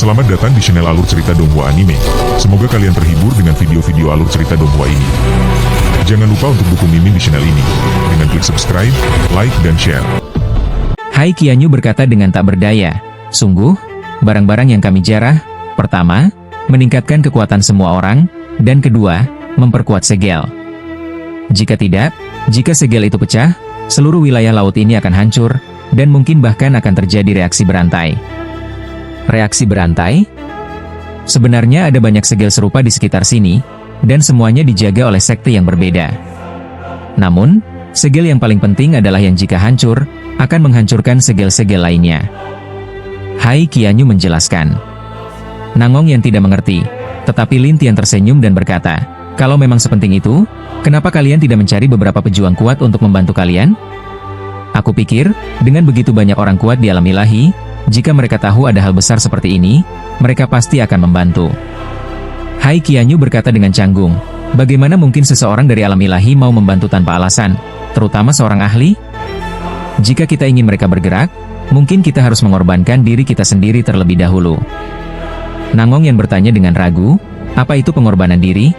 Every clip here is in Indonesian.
Selamat datang di channel Alur Cerita Donghua Anime. Semoga kalian terhibur dengan video-video alur cerita Donghua ini. Jangan lupa untuk dukung Mimin di channel ini dengan klik subscribe, like, dan share. Hai Qianyu berkata dengan tak berdaya. Sungguh, barang-barang yang kami jarah, pertama, meningkatkan kekuatan semua orang, dan kedua, memperkuat segel. Jika tidak, jika segel itu pecah, seluruh wilayah laut ini akan hancur, dan mungkin bahkan akan terjadi reaksi berantai. Reaksi berantai? Sebenarnya ada banyak segel serupa di sekitar sini, dan semuanya dijaga oleh sekte yang berbeda. Namun, segel yang paling penting adalah yang jika hancur, akan menghancurkan segel-segel lainnya. Hai Qianyu menjelaskan. Nangong yang tidak mengerti, tetapi Lin Tian tersenyum dan berkata, kalau memang sepenting itu, kenapa kalian tidak mencari beberapa pejuang kuat untuk membantu kalian? Aku pikir, dengan begitu banyak orang kuat di alam ilahi, jika mereka tahu ada hal besar seperti ini, mereka pasti akan membantu. Hai Qianyu berkata dengan canggung, bagaimana mungkin seseorang dari alam ilahi mau membantu tanpa alasan, terutama seorang ahli? Jika kita ingin mereka bergerak, mungkin kita harus mengorbankan diri kita sendiri terlebih dahulu. Nangong yang bertanya dengan ragu, apa itu pengorbanan diri?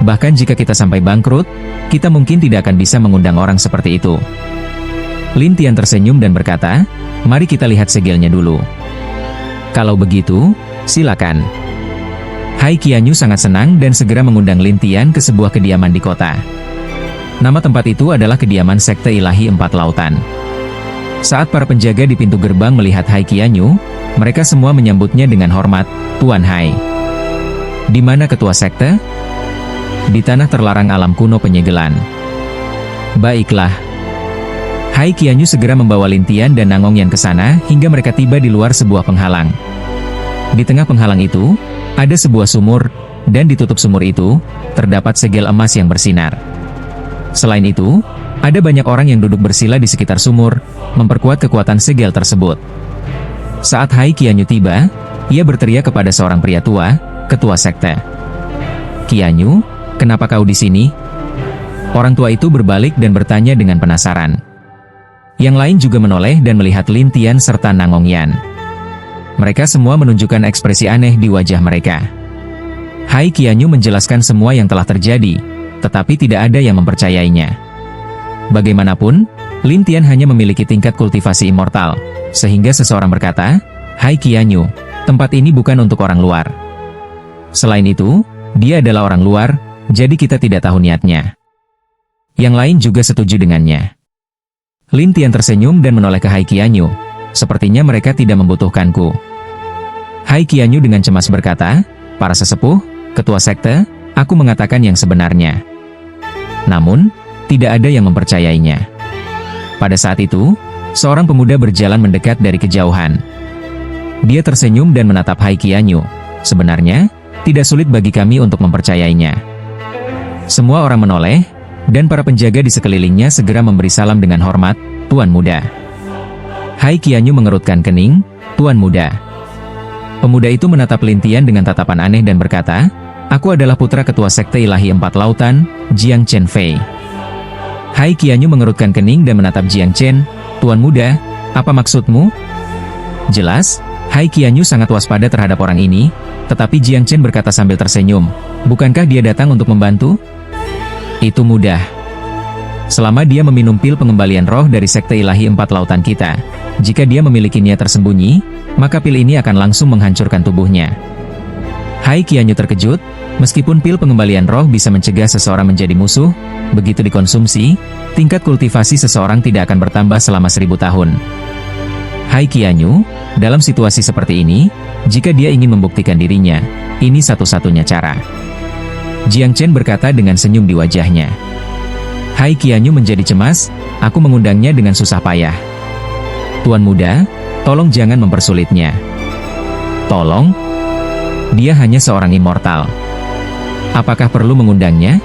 Bahkan jika kita sampai bangkrut, kita mungkin tidak akan bisa mengundang orang seperti itu. Lin Tian tersenyum dan berkata, mari kita lihat segelnya dulu. Kalau begitu, silakan. Hai Qianyu sangat senang dan segera mengundang Lin Tian ke sebuah kediaman di kota. Nama tempat itu adalah kediaman Sekte Ilahi Empat Lautan. Saat para penjaga di pintu gerbang melihat Hai Qianyu, mereka semua menyambutnya dengan hormat, Tuan Hai. Di mana ketua sekte? Di tanah terlarang alam kuno penyegelan. Baiklah. Hai Qianyu segera membawa Lin Tian dan Nangong Yan ke sana hingga mereka tiba di luar sebuah penghalang. Di tengah penghalang itu, ada sebuah sumur, dan di tutup sumur itu, terdapat segel emas yang bersinar. Selain itu, ada banyak orang yang duduk bersila di sekitar sumur, memperkuat kekuatan segel tersebut. Saat Hai Qianyu tiba, ia berteriak kepada seorang pria tua, ketua sekte. Qianyu, kenapa kau di sini? Orang tua itu berbalik dan bertanya dengan penasaran. Yang lain juga menoleh dan melihat Lin Tian serta Nangong Yan. Mereka semua menunjukkan ekspresi aneh di wajah mereka. Hai Qianyu menjelaskan semua yang telah terjadi, tetapi tidak ada yang mempercayainya. Bagaimanapun, Lin Tian hanya memiliki tingkat kultivasi immortal, sehingga seseorang berkata, Hai Qianyu, tempat ini bukan untuk orang luar. Selain itu, dia adalah orang luar, jadi kita tidak tahu niatnya. Yang lain juga setuju dengannya. Lin Tian tersenyum dan menoleh ke Hai Qianyu. Sepertinya mereka tidak membutuhkanku. Hai Qianyu dengan cemas berkata, para sesepuh, ketua sekte, aku mengatakan yang sebenarnya. Namun, tidak ada yang mempercayainya. Pada saat itu, seorang pemuda berjalan mendekat dari kejauhan. Dia tersenyum dan menatap Hai Qianyu. Sebenarnya, tidak sulit bagi kami untuk mempercayainya. Semua orang menoleh, dan para penjaga di sekelilingnya segera memberi salam dengan hormat, Tuan Muda. Hai Qianyu mengerutkan kening, Tuan Muda. Pemuda itu menatap Lin Tian dengan tatapan aneh dan berkata, aku adalah putra ketua Sekte Ilahi Empat Lautan, Jiang Chen Fei. Hai Qianyu mengerutkan kening dan menatap Jiang Chen, Tuan Muda, apa maksudmu? Jelas, Hai Qianyu sangat waspada terhadap orang ini, tetapi Jiang Chen berkata sambil tersenyum, bukankah dia datang untuk membantu? Itu mudah. Selama dia meminum pil pengembalian roh dari Sekte Ilahi Empat Lautan kita, jika dia memiliki niat tersembunyi, maka pil ini akan langsung menghancurkan tubuhnya. Hai Qianyu terkejut, meskipun pil pengembalian roh bisa mencegah seseorang menjadi musuh, begitu dikonsumsi, tingkat kultivasi seseorang tidak akan bertambah selama 1000 tahun. Hai Qianyu, dalam situasi seperti ini, jika dia ingin membuktikan dirinya, ini satu-satunya cara. Jiang Chen berkata dengan senyum di wajahnya. Hai Qianyu menjadi cemas, aku mengundangnya dengan susah payah. Tuan Muda, tolong jangan mempersulitnya. Tolong? Dia hanya seorang immortal. Apakah perlu mengundangnya?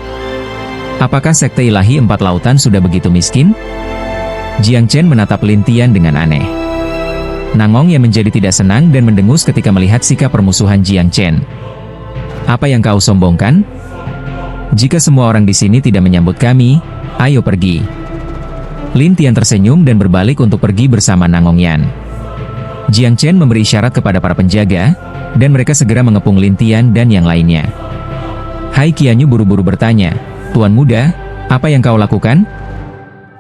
Apakah Sekte Ilahi Empat Lautan sudah begitu miskin? Jiang Chen menatap Lin Tian dengan aneh. Nangong yang menjadi tidak senang dan mendengus ketika melihat sikap permusuhan Jiang Chen. Apa yang kau sombongkan? Jika semua orang di sini tidak menyambut kami, ayo pergi. Lin Tian tersenyum dan berbalik untuk pergi bersama Nangong Yan. Jiang Chen memberi isyarat kepada para penjaga, dan mereka segera mengepung Lin Tian dan yang lainnya. Hai Qianyu buru-buru bertanya, Tuan Muda, apa yang kau lakukan?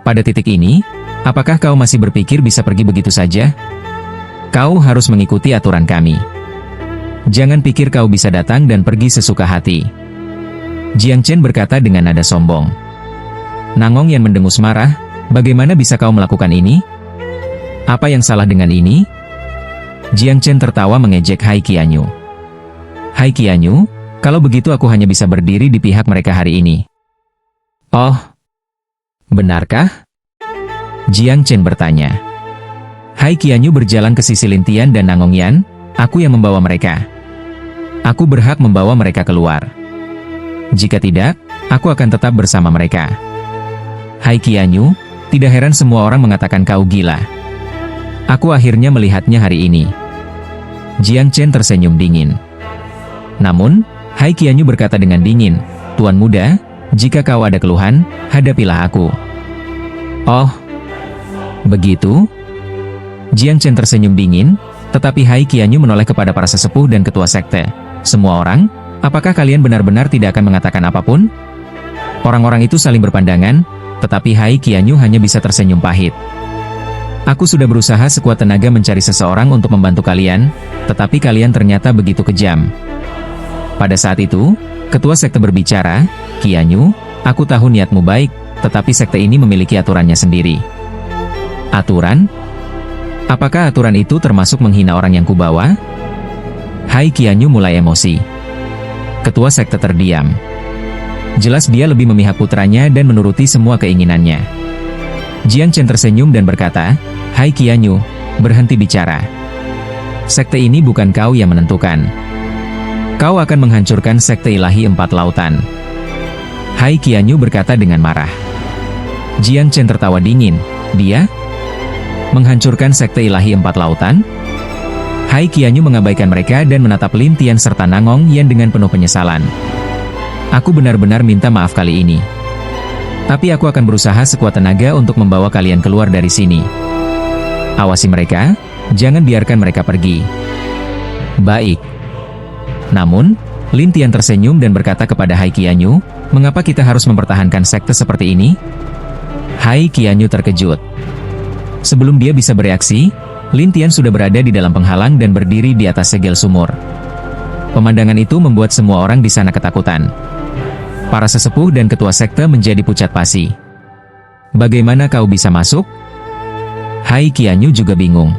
Pada titik ini, apakah kau masih berpikir bisa pergi begitu saja? Kau harus mengikuti aturan kami. Jangan pikir kau bisa datang dan pergi sesuka hati. Jiang Chen berkata dengan nada sombong. Nangong Yan mendengus marah, bagaimana bisa kau melakukan ini? Apa yang salah dengan ini? Jiang Chen tertawa mengejek Hai Qianyu. Hai Qianyu, kalau begitu aku hanya bisa berdiri di pihak mereka hari ini. Oh, benarkah? Jiang Chen bertanya. Hai Qianyu berjalan ke sisi Lin Tian dan Nangong Yan, aku yang membawa mereka. Aku berhak membawa mereka keluar. Jika tidak, aku akan tetap bersama mereka. Hai Qianyu, tidak heran semua orang mengatakan kau gila. Aku akhirnya melihatnya hari ini. Jiang Chen tersenyum dingin. Namun, Hai Qianyu berkata dengan dingin, Tuan Muda, jika kau ada keluhan, hadapilah aku. Oh, begitu? Jiang Chen tersenyum dingin, tetapi Hai Qianyu menoleh kepada para sesepuh dan ketua sekte. Semua orang, apakah kalian benar-benar tidak akan mengatakan apapun? Orang-orang itu saling berpandangan, tetapi Hai Qianyu hanya bisa tersenyum pahit. Aku sudah berusaha sekuat tenaga mencari seseorang untuk membantu kalian, tetapi kalian ternyata begitu kejam. Pada saat itu, ketua sekte berbicara, Qianyu, aku tahu niatmu baik, tetapi sekte ini memiliki aturannya sendiri. Aturan? Apakah aturan itu termasuk menghina orang yang kubawa? Hai Qianyu mulai emosi. Ketua sekte terdiam. Jelas dia lebih memihak putranya dan menuruti semua keinginannya. Jiang Chen tersenyum dan berkata, Hai Qianyu, berhenti bicara. Sekte ini bukan kau yang menentukan. Kau akan menghancurkan sekte ilahi 4 lautan. Hai Qianyu berkata dengan marah. Jiang Chen tertawa dingin. Dia? Menghancurkan sekte ilahi 4 lautan? Hai Qianyu mengabaikan mereka dan menatap Lin Tian serta Nangong Yan dengan penuh penyesalan. Aku benar-benar minta maaf kali ini. Tapi aku akan berusaha sekuat tenaga untuk membawa kalian keluar dari sini. Awasi mereka, jangan biarkan mereka pergi. Baik. Namun, Lin Tian tersenyum dan berkata kepada Hai Qianyu, mengapa kita harus mempertahankan sekte seperti ini? Hai Qianyu terkejut. Sebelum dia bisa bereaksi, Lin Tian sudah berada di dalam penghalang dan berdiri di atas segel sumur. Pemandangan itu membuat semua orang di sana ketakutan. Para sesepuh dan ketua sekte menjadi pucat pasi. Bagaimana kau bisa masuk? Hai Qianyu juga bingung.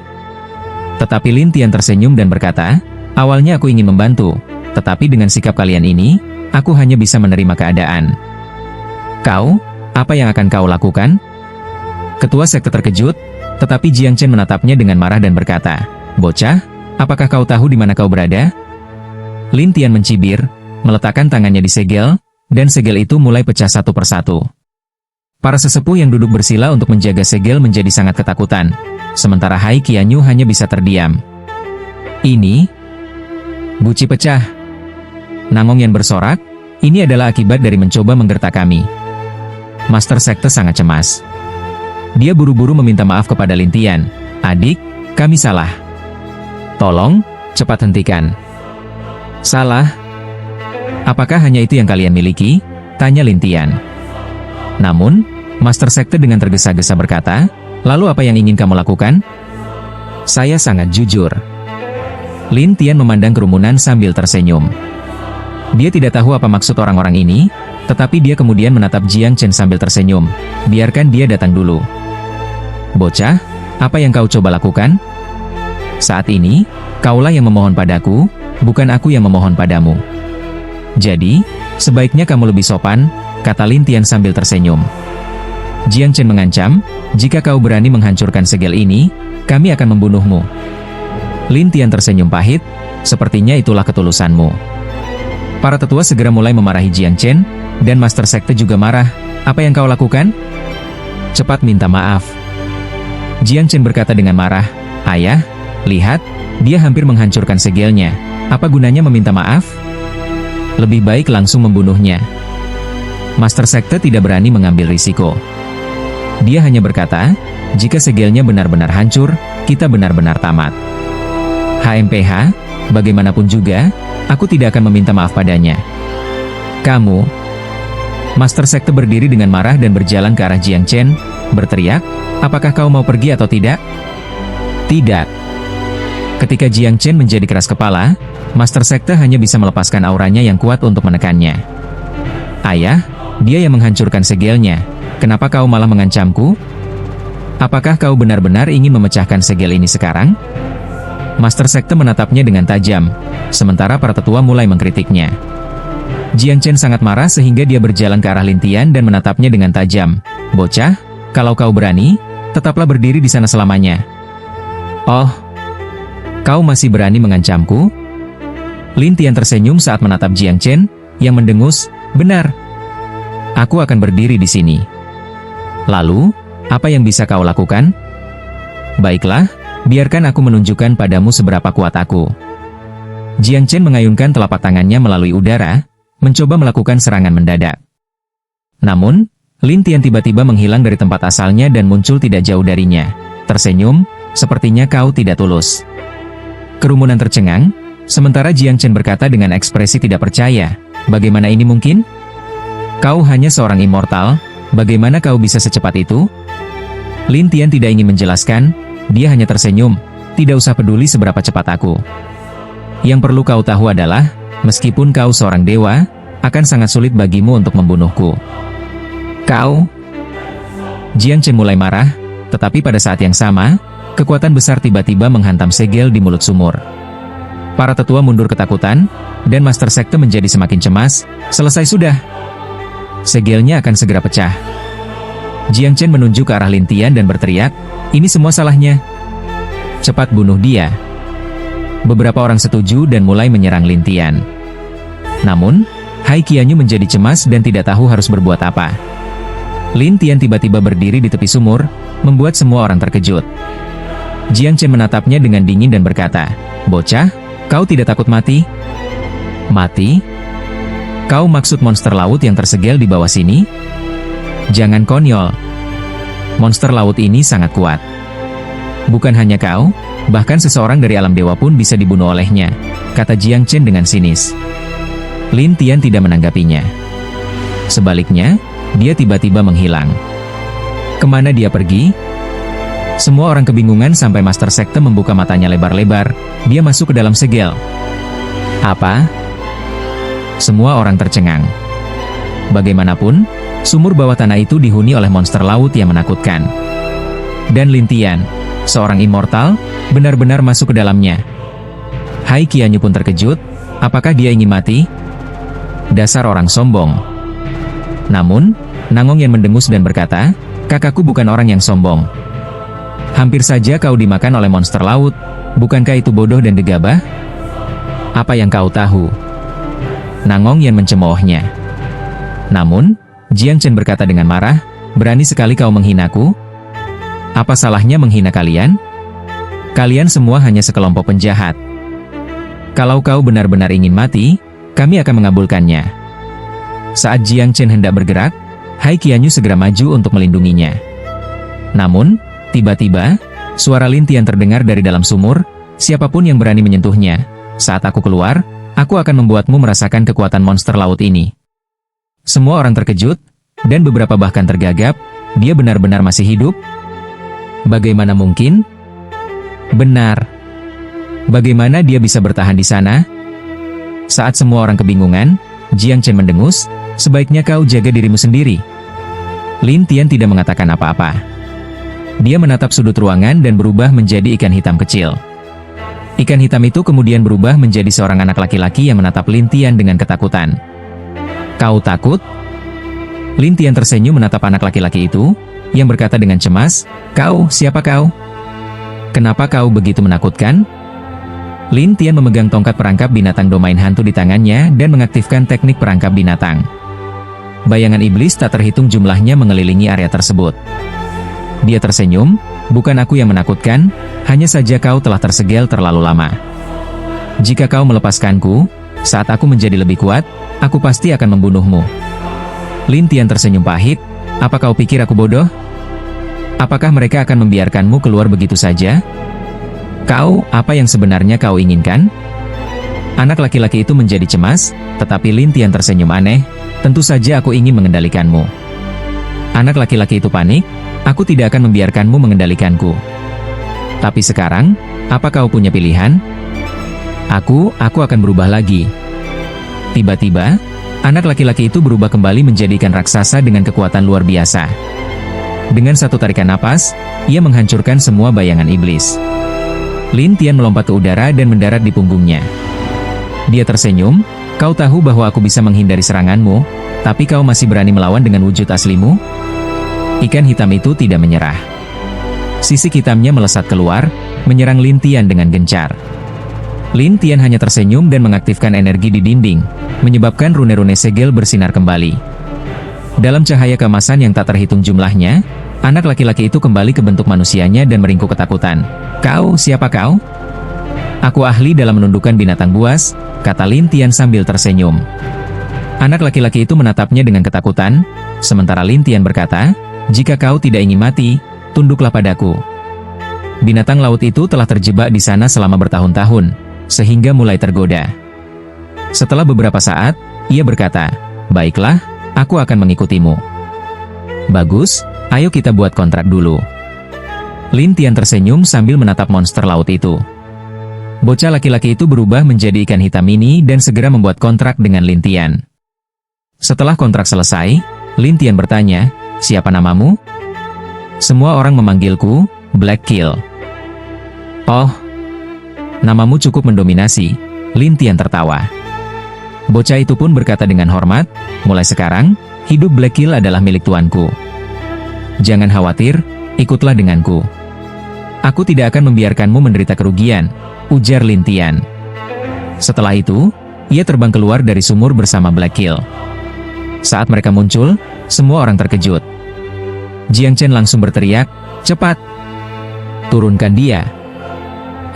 Tetapi Lin Tian tersenyum dan berkata, awalnya aku ingin membantu, tetapi dengan sikap kalian ini, aku hanya bisa menerima keadaan. Kau, apa yang akan kau lakukan? Ketua sekte terkejut, tetapi Jiang Chen menatapnya dengan marah dan berkata, bocah, apakah kau tahu di mana kau berada? Lin Tian mencibir, meletakkan tangannya di segel, dan segel itu mulai pecah satu persatu. Para sesepuh yang duduk bersila untuk menjaga segel menjadi sangat ketakutan, sementara Hai Qianyu hanya bisa terdiam. Ini buci pecah. Nangong Yan bersorak, ini adalah akibat dari mencoba menggertak kami. Master sekte sangat cemas. Dia buru-buru meminta maaf kepada Lin Tian. Adik, kami salah. Tolong, cepat hentikan. Salah? Apakah hanya itu yang kalian miliki? Tanya Lin Tian. Namun, Master sekte dengan tergesa-gesa berkata, lalu apa yang ingin kamu lakukan? Saya sangat jujur. Lin Tian memandang kerumunan sambil tersenyum. Dia tidak tahu apa maksud orang-orang ini, tetapi dia kemudian menatap Jiang Chen sambil tersenyum. Biarkan dia datang dulu. Bocah, apa yang kau coba lakukan? Saat ini, kaulah yang memohon padaku, bukan aku yang memohon padamu. Jadi, sebaiknya kamu lebih sopan, kata Lin Tian sambil tersenyum. Jiang Chen mengancam, jika kau berani menghancurkan segel ini, kami akan membunuhmu. Lin Tian tersenyum pahit, sepertinya itulah ketulusanmu. Para tetua segera mulai memarahi Jiang Chen, dan Master Sekte juga marah. Apa yang kau lakukan? Cepat minta maaf. Jiang Chen berkata dengan marah, ayah, lihat, dia hampir menghancurkan segelnya. Apa gunanya meminta maaf? Lebih baik langsung membunuhnya. Master Sekte tidak berani mengambil risiko. Dia hanya berkata, jika segelnya benar-benar hancur, kita benar-benar tamat. HMPH, bagaimanapun juga, aku tidak akan meminta maaf padanya. Kamu. Master Sekte berdiri dengan marah dan berjalan ke arah Jiang Chen, berteriak, apakah kau mau pergi atau tidak? Tidak. Ketika Jiang Chen menjadi keras kepala, Master Sekte hanya bisa melepaskan auranya yang kuat untuk menekannya. Ayah, dia yang menghancurkan segelnya. Kenapa kau malah mengancamku? Apakah kau benar-benar ingin memecahkan segel ini sekarang? Master Sekte menatapnya dengan tajam, sementara para tetua mulai mengkritiknya. Jiang Chen sangat marah sehingga dia berjalan ke arah Lin Tian dan menatapnya dengan tajam. Bocah, kalau kau berani, tetaplah berdiri di sana selamanya. Oh, kau masih berani mengancamku? Lin Tian tersenyum saat menatap Jiang Chen, yang mendengus, benar. Aku akan berdiri di sini. Lalu, apa yang bisa kau lakukan? Baiklah, biarkan aku menunjukkan padamu seberapa kuat aku. Jiang Chen mengayunkan telapak tangannya melalui udara, mencoba melakukan serangan mendadak. Namun, Lin Tian tiba-tiba menghilang dari tempat asalnya dan muncul tidak jauh darinya. Tersenyum, sepertinya kau tidak tulus. Kerumunan tercengang, sementara Jiang Chen berkata dengan ekspresi tidak percaya, bagaimana ini mungkin? Kau hanya seorang immortal, bagaimana kau bisa secepat itu? Lin Tian tidak ingin menjelaskan, dia hanya tersenyum, tidak usah peduli seberapa cepat aku. Yang perlu kau tahu adalah, meskipun kau seorang dewa, akan sangat sulit bagimu untuk membunuhku. Kau? Jiang Chen mulai marah, tetapi pada saat yang sama, kekuatan besar tiba-tiba menghantam segel di mulut sumur. Para tetua mundur ketakutan, dan Master Sekte menjadi semakin cemas. Selesai sudah. Segelnya akan segera pecah. Jiang Chen menunjuk ke arah Lin Tian dan berteriak, ini semua salahnya. Cepat bunuh dia. Beberapa orang setuju dan mulai menyerang Lin Tian. Namun, Hai Qianyu menjadi cemas dan tidak tahu harus berbuat apa. Lin Tian tiba-tiba berdiri di tepi sumur, membuat semua orang terkejut. Jiang Chen menatapnya dengan dingin dan berkata, bocah, kau tidak takut mati? Mati? Kau maksud monster laut yang tersegel di bawah sini? Jangan konyol. Monster laut ini sangat kuat. Bukan hanya kau, bahkan seseorang dari alam dewa pun bisa dibunuh olehnya, kata Jiang Chen dengan sinis. Lin Tian tidak menanggapinya. Sebaliknya, dia tiba-tiba menghilang. Kemana dia pergi? Semua orang kebingungan sampai Master Sekte membuka matanya lebar-lebar, dia masuk ke dalam segel. Apa? Semua orang tercengang. Bagaimanapun, sumur bawah tanah itu dihuni oleh monster laut yang menakutkan. Dan Lin Tian, seorang immortal, benar-benar masuk ke dalamnya. Hai Qianyu pun terkejut, apakah dia ingin mati? Dasar orang sombong. Namun, Nangong yang mendengus dan berkata, kakakku bukan orang yang sombong. Hampir saja kau dimakan oleh monster laut, bukankah itu bodoh dan gegabah? Apa yang kau tahu? Nangong yang mencemoohnya. Namun, Jiang Chen berkata dengan marah, berani sekali kau menghinaku? Apa salahnya menghina kalian? Kalian semua hanya sekelompok penjahat. Kalau kau benar-benar ingin mati, kami akan mengabulkannya. Saat Jiang Chen hendak bergerak, Hai Qianyu segera maju untuk melindunginya. Namun, tiba-tiba, suara Lin Tian terdengar dari dalam sumur, siapapun yang berani menyentuhnya. Saat aku keluar, aku akan membuatmu merasakan kekuatan monster laut ini. Semua orang terkejut, dan beberapa bahkan tergagap, dia benar-benar masih hidup? Bagaimana mungkin? Benar. Bagaimana dia bisa bertahan di sana? Saat semua orang kebingungan, Jiang Chen mendengus, sebaiknya kau jaga dirimu sendiri. Lin Tian tidak mengatakan apa-apa. Dia menatap sudut ruangan dan berubah menjadi ikan hitam kecil. Ikan hitam itu kemudian berubah menjadi seorang anak laki-laki yang menatap Lin Tian dengan ketakutan. Kau takut? Lin Tian tersenyum menatap anak laki-laki itu, yang berkata dengan cemas, siapa kau? Kenapa kau begitu menakutkan? Lin Tian memegang tongkat perangkap binatang domain hantu di tangannya dan mengaktifkan teknik perangkap binatang. Bayangan iblis tak terhitung jumlahnya mengelilingi area tersebut. Dia tersenyum, bukan aku yang menakutkan, hanya saja kau telah tersegel terlalu lama. Jika kau melepaskanku, saat aku menjadi lebih kuat, aku pasti akan membunuhmu. Lin Tian tersenyum pahit, apa kau pikir aku bodoh? Apakah mereka akan membiarkanmu keluar begitu saja? Kau, apa yang sebenarnya kau inginkan? Anak laki-laki itu menjadi cemas, tetapi Lin Tian tersenyum aneh. Tentu saja aku ingin mengendalikanmu. Anak laki-laki itu panik. Aku tidak akan membiarkanmu mengendalikanku. Tapi sekarang, apa kau punya pilihan? Aku akan berubah lagi. Tiba-tiba, anak laki-laki itu berubah kembali menjadi ikan raksasa dengan kekuatan luar biasa. Dengan satu tarikan napas, ia menghancurkan semua bayangan iblis. Lin Tian melompat ke udara dan mendarat di punggungnya. Dia tersenyum, kau tahu bahwa aku bisa menghindari seranganmu, tapi kau masih berani melawan dengan wujud aslimu? Ikan hitam itu tidak menyerah. Sisik hitamnya melesat keluar, menyerang Lin Tian dengan gencar. Lin Tian hanya tersenyum dan mengaktifkan energi di dinding, menyebabkan rune-rune segel bersinar kembali. Dalam cahaya keemasan yang tak terhitung jumlahnya, anak laki-laki itu kembali ke bentuk manusianya dan meringkuk ketakutan. Kau, siapa kau? Aku ahli dalam menundukkan binatang buas, kata Lin Tian sambil tersenyum. Anak laki-laki itu menatapnya dengan ketakutan, sementara Lin Tian berkata, jika kau tidak ingin mati, tunduklah padaku. Binatang laut itu telah terjebak di sana selama bertahun-tahun, sehingga mulai tergoda. Setelah beberapa saat, ia berkata, baiklah, aku akan mengikutimu. Bagus, ayo kita buat kontrak dulu. Lin Tian tersenyum sambil menatap monster laut itu. Bocah laki-laki itu berubah menjadi ikan hitam ini dan segera membuat kontrak dengan Lin Tian. Setelah kontrak selesai, Lin Tian bertanya, siapa namamu? Semua orang memanggilku Black Kill. Oh, namamu cukup mendominasi, Lin Tian tertawa. Bocah itu pun berkata dengan hormat, mulai sekarang, hidup Black Kill adalah milik tuanku. Jangan khawatir, ikutlah denganku. Aku tidak akan membiarkanmu menderita kerugian, ujar Lin Tian. Setelah itu, ia terbang keluar dari sumur bersama Black Kill. Saat mereka muncul, semua orang terkejut. Jiang Chen langsung berteriak, cepat! Turunkan dia.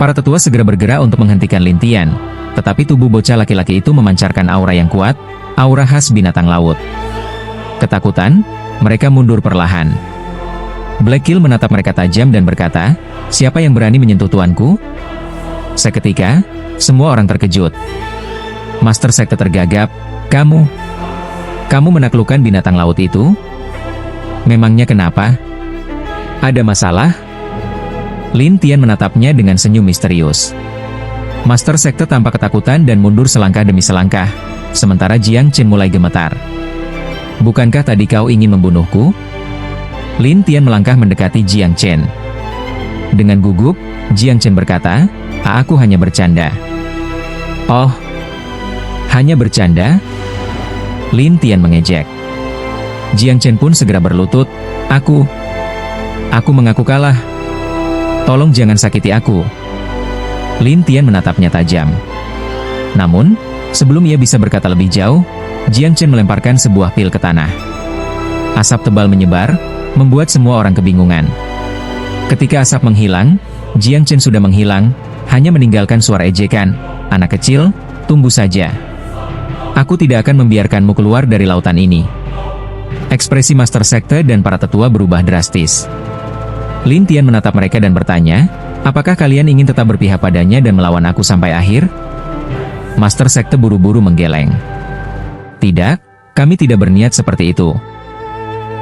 Para tetua segera bergerak untuk menghentikan Lin Tian, tetapi tubuh bocah laki-laki itu memancarkan aura yang kuat, aura khas binatang laut. Ketakutan, mereka mundur perlahan. Black Kill menatap mereka tajam dan berkata, siapa yang berani menyentuh tuanku? Seketika, semua orang terkejut. Master Sekte tergagap, kamu menaklukkan binatang laut itu? Memangnya kenapa? Ada masalah? Lin Tian menatapnya dengan senyum misterius. Master Sekte tampak ketakutan dan mundur selangkah demi selangkah, sementara Jiang Chen mulai gemetar. Bukankah tadi kau ingin membunuhku? Lin Tian melangkah mendekati Jiang Chen. Dengan gugup, Jiang Chen berkata, aku hanya bercanda. Oh, hanya bercanda? Lin Tian mengejek. Jiang Chen pun segera berlutut, aku mengaku kalah. Tolong jangan sakiti aku. Lin Tian menatapnya tajam. Namun, sebelum ia bisa berkata lebih jauh, Jiang Chen melemparkan sebuah pil ke tanah. Asap tebal menyebar, membuat semua orang kebingungan. Ketika asap menghilang, Jiang Chen sudah menghilang, hanya meninggalkan suara ejekan, anak kecil, tunggu saja. Aku tidak akan membiarkanmu keluar dari lautan ini. Ekspresi Master Sekte dan para tetua berubah drastis. Lin Tian menatap mereka dan bertanya, apakah kalian ingin tetap berpihak padanya dan melawan aku sampai akhir? Master Sekte buru-buru menggeleng. Tidak, kami tidak berniat seperti itu.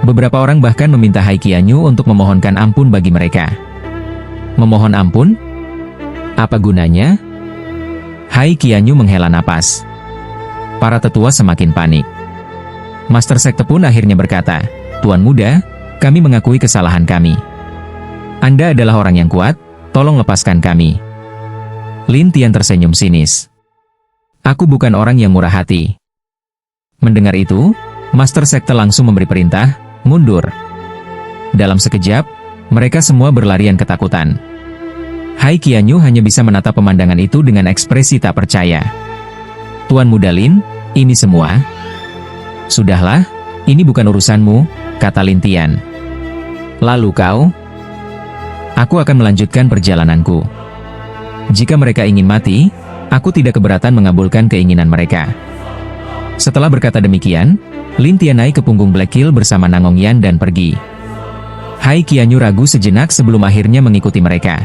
Beberapa orang bahkan meminta Hai Qianyu untuk memohonkan ampun bagi mereka. Memohon ampun? Apa gunanya? Hai Qianyu menghela napas. Para tetua semakin panik. Master Sekte pun akhirnya berkata, Tuan Muda, kami mengakui kesalahan kami. Anda adalah orang yang kuat, tolong lepaskan kami. Lin Tian tersenyum sinis. Aku bukan orang yang murah hati. Mendengar itu, Master Sekte langsung memberi perintah, mundur. Dalam sekejap, mereka semua berlarian ketakutan. Hai Qianyu hanya bisa menatap pemandangan itu dengan ekspresi tak percaya. Tuan Muda Lin, ini semua? Sudahlah, ini bukan urusanmu, kata Lin Tian. Lalu kau? Aku akan melanjutkan perjalananku. Jika mereka ingin mati, aku tidak keberatan mengabulkan keinginan mereka. Setelah berkata demikian, Lin Tian naik ke punggung Black Kill bersama Nangong Yan dan pergi. Hai Qianyu ragu sejenak sebelum akhirnya mengikuti mereka.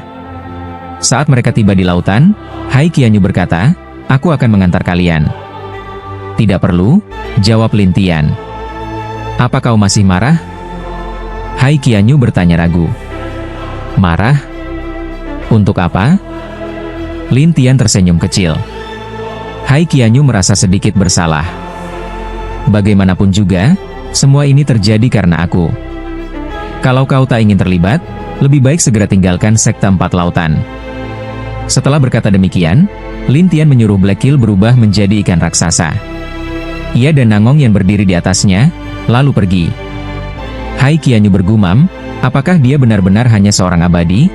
Saat mereka tiba di lautan, Hai Qianyu berkata, aku akan mengantar kalian. Tidak perlu, jawab Lin Tian. Apa kau masih marah? Hai Qianyu bertanya ragu. Marah? Untuk apa? Lin Tian tersenyum kecil. Hai Qianyu merasa sedikit bersalah. Bagaimanapun juga, semua ini terjadi karena aku. Kalau kau tak ingin terlibat, lebih baik segera tinggalkan sekte 4 lautan. Setelah berkata demikian, Lin Tian menyuruh Black Kill berubah menjadi ikan raksasa. Ia dan Nangong yang berdiri di atasnya, lalu pergi. Hai Qianyu bergumam, apakah dia benar-benar hanya seorang abadi?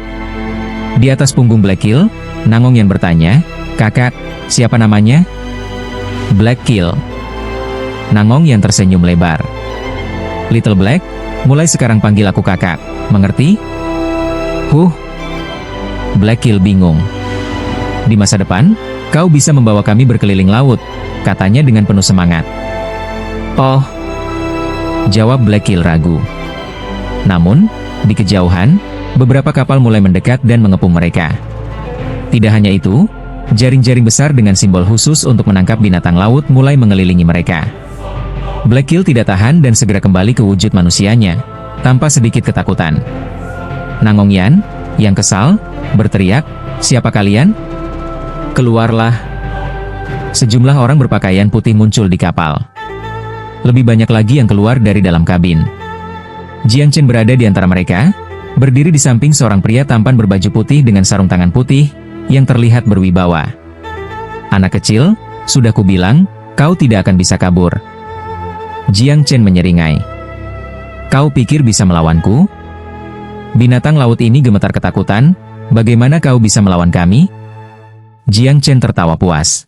Di atas punggung Black Kill, Nangong yang bertanya, kakak, siapa namanya? Black Kill. Nangong yang tersenyum lebar. Little Black, mulai sekarang panggil aku kakak, mengerti? Black Kill bingung. Di masa depan, kau bisa membawa kami berkeliling laut, katanya dengan penuh semangat. Oh, jawab Black Kill ragu. Namun, di kejauhan, beberapa kapal mulai mendekat dan mengepung mereka. Tidak hanya itu, jaring-jaring besar dengan simbol khusus untuk menangkap binatang laut mulai mengelilingi mereka. Black Kill tidak tahan dan segera kembali ke wujud manusianya, tanpa sedikit ketakutan. Nangong Yan, yang kesal, berteriak, siapa kalian? Keluarlah. Sejumlah orang berpakaian putih muncul di kapal. Lebih banyak lagi yang keluar dari dalam kabin. Jiang Chen berada di antara mereka, berdiri di samping seorang pria tampan berbaju putih dengan sarung tangan putih, yang terlihat berwibawa. Anak kecil, sudah kubilang, kau tidak akan bisa kabur. Jiang Chen menyeringai. Kau pikir bisa melawanku? Binatang laut ini gemetar ketakutan, bagaimana kau bisa melawan kami? Jiang Chen tertawa puas.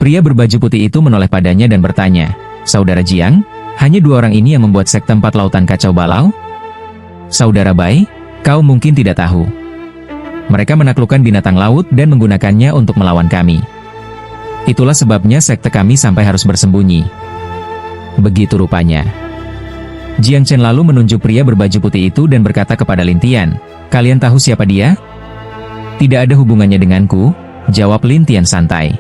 Pria berbaju putih itu menoleh padanya dan bertanya, Saudara Jiang, hanya 2 orang ini yang membuat sekte 4 lautan kacau balau? Saudara Bai, kau mungkin tidak tahu. Mereka menaklukkan binatang laut dan menggunakannya untuk melawan kami. Itulah sebabnya sekte kami sampai harus bersembunyi. Begitu rupanya. Jiang Chen lalu menunjuk pria berbaju putih itu dan berkata kepada Lin Tian, kalian tahu siapa dia? Tidak ada hubungannya denganku, jawab Lin Tian santai.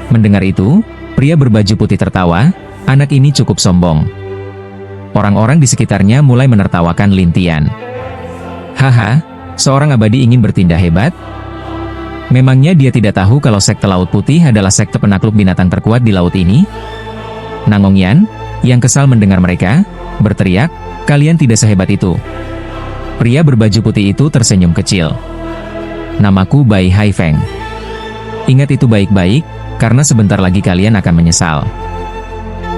Mendengar itu, pria berbaju putih tertawa, anak ini cukup sombong. Orang-orang di sekitarnya mulai menertawakan Lin Tian. Haha, seorang abadi ingin bertindak hebat? Memangnya dia tidak tahu kalau sekte Laut Putih adalah sekte penakluk binatang terkuat di laut ini? Nangong Yan, yang kesal mendengar mereka, berteriak, kalian tidak sehebat itu. Pria berbaju putih itu tersenyum kecil. Namaku Bai Haifeng. Ingat itu baik-baik, karena sebentar lagi kalian akan menyesal.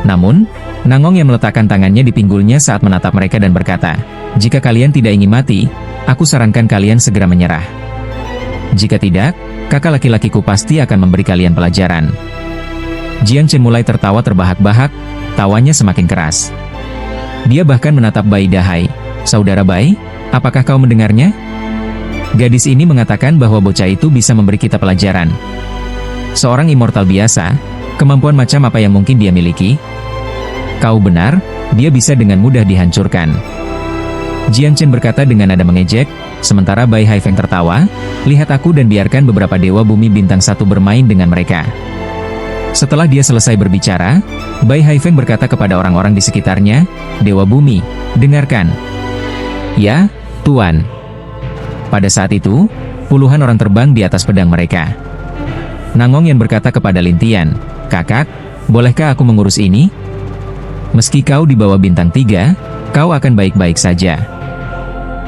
Namun, Nangong yang meletakkan tangannya di pinggulnya saat menatap mereka dan berkata, jika kalian tidak ingin mati, aku sarankan kalian segera menyerah. Jika tidak, kakak laki-lakiku pasti akan memberi kalian pelajaran. Jiang Chen mulai tertawa terbahak-bahak, tawanya semakin keras. Dia bahkan menatap Bai Dahai. Saudara Bai, apakah kau mendengarnya? Gadis ini mengatakan bahwa bocah itu bisa memberi kita pelajaran. Seorang immortal biasa, kemampuan macam apa yang mungkin dia miliki? Kau benar, dia bisa dengan mudah dihancurkan. Jiang Chen berkata dengan nada mengejek, sementara Bai Haifeng tertawa, lihat aku dan biarkan beberapa dewa bumi bintang 1 bermain dengan mereka. Setelah dia selesai berbicara, Bai Haifeng berkata kepada orang-orang di sekitarnya, Dewa Bumi, dengarkan. Ya, Tuan. Pada saat itu, puluhan orang terbang di atas pedang mereka. Nangong yang berkata kepada Lin Tian, kakak, bolehkah aku mengurus ini? Meski kau di bawah bintang 3, kau akan baik-baik saja.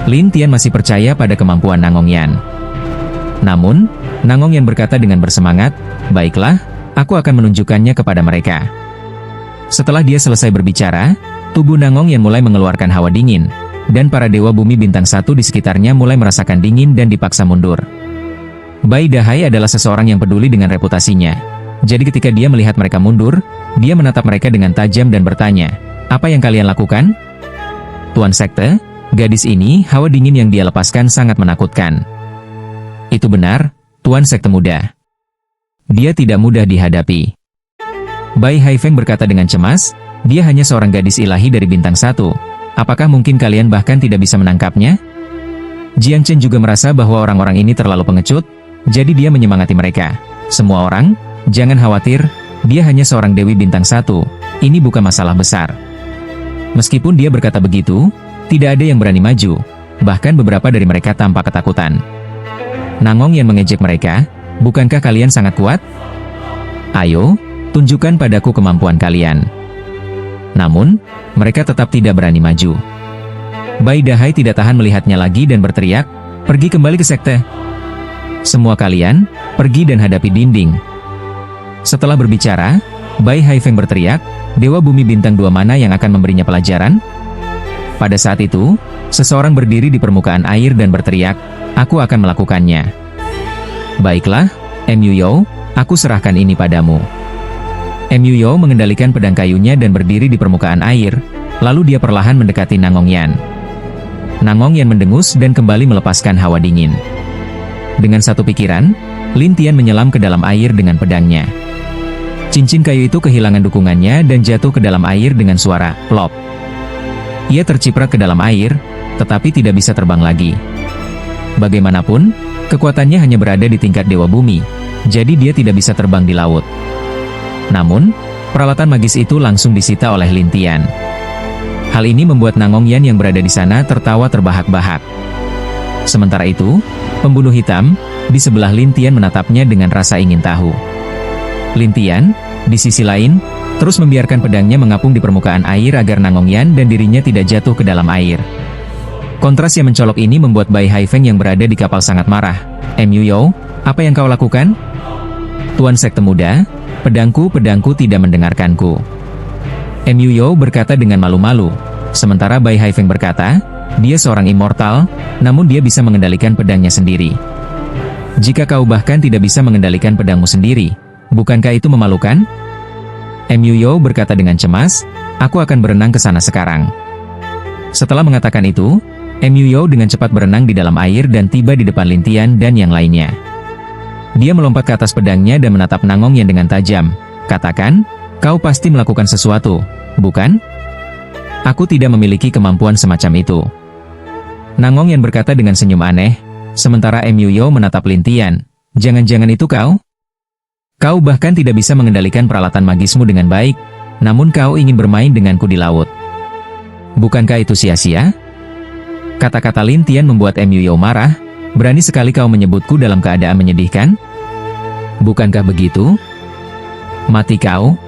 Lin Tian masih percaya pada kemampuan Nangong Yan. Namun, Nangong Yan berkata dengan bersemangat, baiklah, aku akan menunjukkannya kepada mereka. Setelah dia selesai berbicara, tubuh Nangong Yan mulai mengeluarkan hawa dingin, dan para dewa bumi bintang 1 di sekitarnya mulai merasakan dingin dan dipaksa mundur. Bai Dahai adalah seseorang yang peduli dengan reputasinya. Jadi ketika dia melihat mereka mundur, dia menatap mereka dengan tajam dan bertanya, apa yang kalian lakukan? Tuan Sekte, gadis ini, hawa dingin yang dia lepaskan sangat menakutkan. Itu benar, Tuan Sekte muda. Dia tidak mudah dihadapi. Bai Haifeng berkata dengan cemas, dia hanya seorang gadis ilahi dari bintang 1. Apakah mungkin kalian bahkan tidak bisa menangkapnya? Jiang Chen juga merasa bahwa orang-orang ini terlalu pengecut, jadi dia menyemangati mereka. Semua orang, jangan khawatir, dia hanya seorang Dewi Bintang 1, ini bukan masalah besar. Meskipun dia berkata begitu, tidak ada yang berani maju, bahkan beberapa dari mereka tampak ketakutan. Nangong yang mengejek mereka, bukankah kalian sangat kuat? Ayo, tunjukkan padaku kemampuan kalian. Namun, mereka tetap tidak berani maju. Bai Dahai tidak tahan melihatnya lagi dan berteriak, pergi kembali ke sekte. Semua kalian, pergi dan hadapi dinding. Setelah berbicara, Bai Haifeng berteriak, Dewa Bumi Bintang 2 mana yang akan memberinya pelajaran? Pada saat itu, seseorang berdiri di permukaan air dan berteriak, aku akan melakukannya. Baiklah, Mu Yao, aku serahkan ini padamu. Mu Yao mengendalikan pedang kayunya dan berdiri di permukaan air, lalu dia perlahan mendekati Nangong Yan. Nangong Yan mendengus dan kembali melepaskan hawa dingin. Dengan satu pikiran, Lin Tian menyelam ke dalam air dengan pedangnya. Cincin kayu itu kehilangan dukungannya dan jatuh ke dalam air dengan suara plop. Ia terciprat ke dalam air, tetapi tidak bisa terbang lagi. Bagaimanapun, kekuatannya hanya berada di tingkat Dewa Bumi, jadi dia tidak bisa terbang di laut. Namun, peralatan magis itu langsung disita oleh Lin Tian. Hal ini membuat Nangong Yan yang berada di sana tertawa terbahak-bahak. Sementara itu, pembunuh hitam, di sebelah Lin Tian menatapnya dengan rasa ingin tahu. Lin Tian, di sisi lain, terus membiarkan pedangnya mengapung di permukaan air agar Nangong Yan dan dirinya tidak jatuh ke dalam air. Kontras yang mencolok ini membuat Bai Haifeng yang berada di kapal sangat marah. Mu Yao, apa yang kau lakukan? Tuan Sekte Muda, pedangku tidak mendengarkanku. Mu Yao berkata dengan malu-malu, sementara Bai Haifeng berkata, dia seorang immortal, namun dia bisa mengendalikan pedangnya sendiri. Jika kau bahkan tidak bisa mengendalikan pedangmu sendiri, bukankah itu memalukan? Mu Yao berkata dengan cemas, aku akan berenang ke sana sekarang. Setelah mengatakan itu, Mu Yao dengan cepat berenang di dalam air dan tiba di depan Lin Tian dan yang lainnya. Dia melompat ke atas pedangnya dan menatap Nangong Yan dengan tajam. Katakan, kau pasti melakukan sesuatu, bukan? Aku tidak memiliki kemampuan semacam itu. Nangong Yan berkata dengan senyum aneh, sementara Mu Yao menatap Lin Tian. Jangan-jangan itu kau? Kau bahkan tidak bisa mengendalikan peralatan magismu dengan baik, namun kau ingin bermain denganku di laut. Bukankah itu sia-sia? Kata-kata Lin Tian membuat Mu Yao marah, berani sekali kau menyebutku dalam keadaan menyedihkan? Bukankah begitu? Mati kau?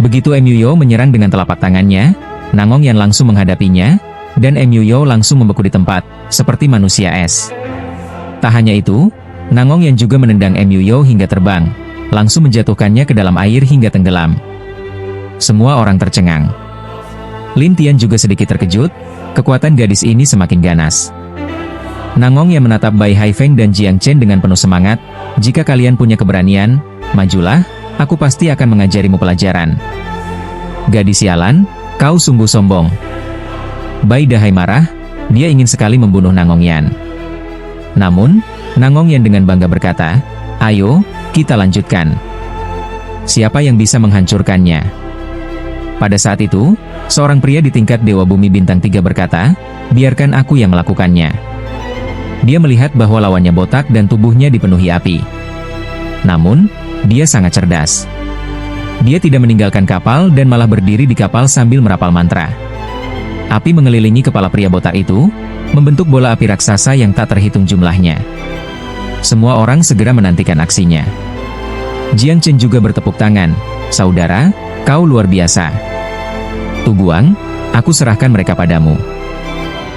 Begitu Mu Yao menyerang dengan telapak tangannya, Nangong Yan langsung menghadapinya, dan Mu Yao langsung membeku di tempat, seperti manusia es. Tak hanya itu, Nangong Yan juga menendang Mu Yao hingga terbang, langsung menjatuhkannya ke dalam air hingga tenggelam. Semua orang tercengang. Lin Tian juga sedikit terkejut, kekuatan gadis ini semakin ganas. Nangong Yan menatap Bai Haifeng dan Jiang Chen dengan penuh semangat, jika kalian punya keberanian, majulah, aku pasti akan mengajarimu pelajaran. Gadis sialan, kau sungguh sombong. Bai Dahai marah, dia ingin sekali membunuh Nangong Yan. Namun, Nangong Yan dengan bangga berkata, ayo, kita lanjutkan. Siapa yang bisa menghancurkannya? Pada saat itu, seorang pria di tingkat Dewa Bumi Bintang 3 berkata, biarkan aku yang melakukannya. Dia melihat bahwa lawannya botak dan tubuhnya dipenuhi api. Namun, dia sangat cerdas. Dia tidak meninggalkan kapal dan malah berdiri di kapal sambil merapal mantra. Api mengelilingi kepala pria botak itu, membentuk bola api raksasa yang tak terhitung jumlahnya. Semua orang segera menantikan aksinya. Jiang Chen juga bertepuk tangan. Saudara, kau luar biasa. Tu Guang, aku serahkan mereka padamu.